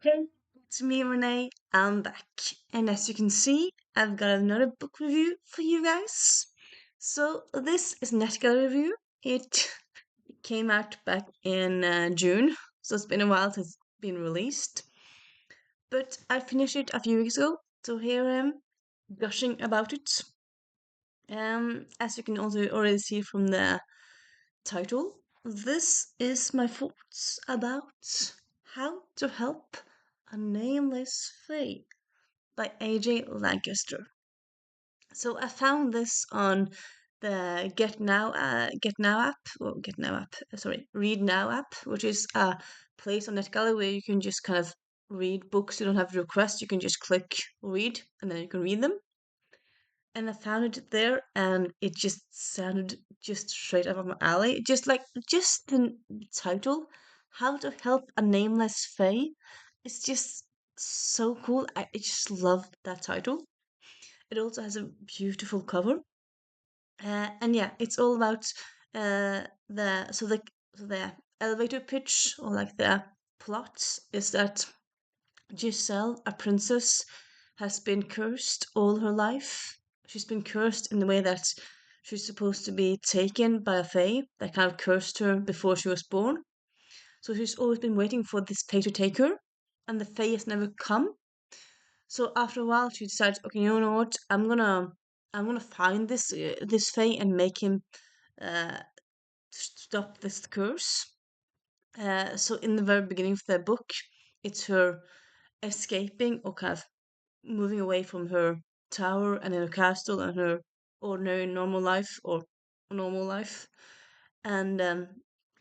Hey, it's me, Renee. I'm back. And as you can see, I've got another book review for you guys. So, this is Netgala review. It came out back in June, so it's been a while since it's been released. But I finished it a few weeks ago, so here I am gushing about it. As you can also already see from the title, this is my thoughts about how to help a nameless fae by A J Lancaster. So I found this on the Get Now app, or Get Now app, sorry, Read Now app, which is a place on NetGalley where you can just kind of read books. You don't have to request, you can just click read and then you can read them. And I found it there, and it just sounded just straight up my alley. Just the title, "How to Help a Nameless Fae," it's just so cool. I just love that title. It also has a beautiful cover, and yeah, it's all about the elevator pitch, or like the plot is that Giselle, a princess, has been cursed all her life. She's been cursed in the way that she's supposed to be taken by a fae that kind of cursed her before she was born. So she's always been waiting for this fae to take her, and the fae has never come. So after a while, she decides, okay, you know what? I'm gonna find this fae and make him uh, stop this curse. So in the very beginning of the book, it's her escaping or kind of moving away from her tower and her castle and her ordinary normal life or normal life. And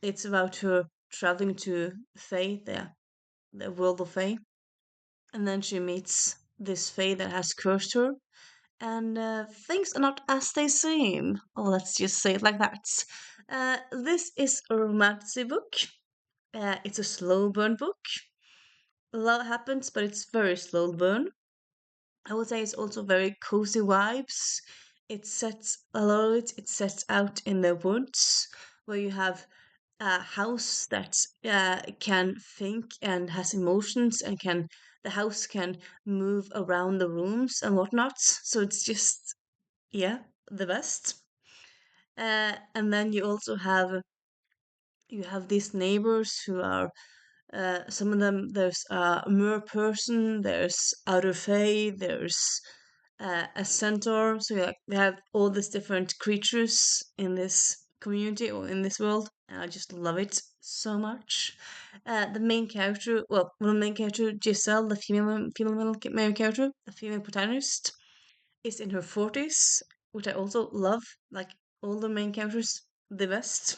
it's about her traveling to Fae, the world of Fae. And then she meets this Fae that has cursed her. And things are not as they seem. Oh, let's just say it like that. This is a romantic book. It's a slow burn book. A lot happens, but it's very slow burn. I would say it's also very cozy vibes. It sets a lot of it. It sets out in the woods where you have a house that can think and has emotions and can the house can move around the rooms and whatnot. So it's just yeah the best. And then you have these neighbors who are some of them, there's a mer person, there's outer fae, there's a centaur. So yeah, we have all these different creatures in this community or in this world, and I just love it so much. The main character, the main character Giselle, the female main character, the female protagonist, is in her 40s, which I also love. Like all the main characters, the best.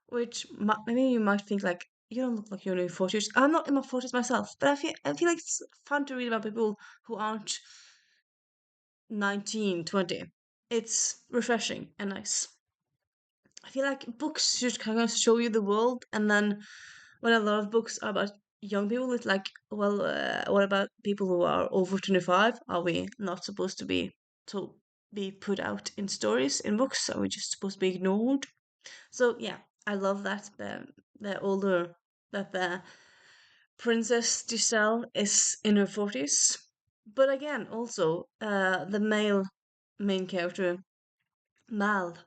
Which maybe you might think like you don't look like you're in your 40s. I'm not in my 40s myself, but I feel like it's fun to read about people who aren't 19, 20. It's refreshing and nice. I feel like books should kind of show you the world, and then when a lot of books are about young people, it's like, well, what about people who are over 25? Are we not supposed to be put out in stories in books? Are we just supposed to be ignored? So yeah, I love that the older that the Princess Giselle is in her 40s. But again, also the male main character Mal,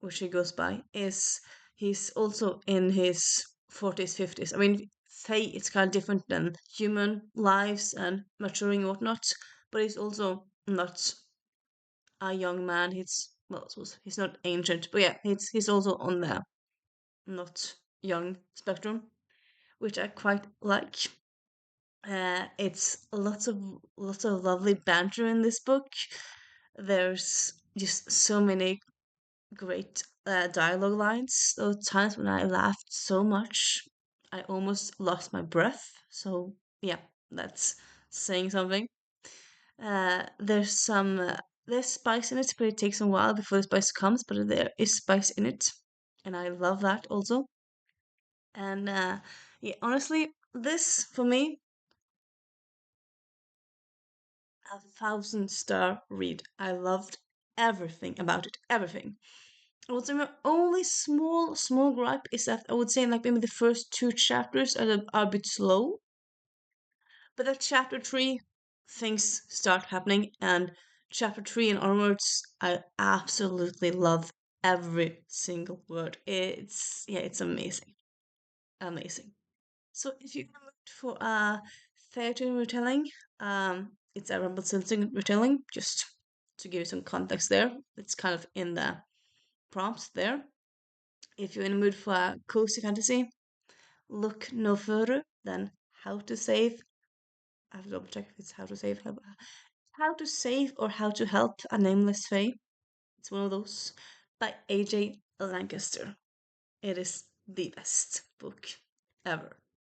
which he goes by, is he's also in his 40s, 50s. I mean, Faye is kind of different than human lives and maturing and whatnot, but he's also not a young man. I suppose he's not ancient, but yeah, he's also on the not young spectrum, which I quite like. It's lots of lovely banter in this book. There's just so many great dialogue lines. Those times when I laughed so much, I almost lost my breath. So yeah, that's saying something. There's some there's spice in it, but it takes a while before the spice comes. But there is spice in it, and I love that also. And yeah, honestly, this for me, 1,000-star read. I loved everything about it, everything. I would say my only small gripe is that I would say like maybe the first two chapters are a bit slow. But at chapter 3, things start happening, and chapter 3 and onwards, I absolutely love every single word. It's amazing. Amazing. So if you're looked for a fairy tale retelling, it's a Rumpelstiltskin retelling, just to give you some context there. It's kind of in the prompts there. If you're in the mood for a cozy fantasy, look no further than How to Save. I have to double check if it's How to Save or How to Help a Nameless Fae. It's one of those by A J Lancaster. It is the best book ever.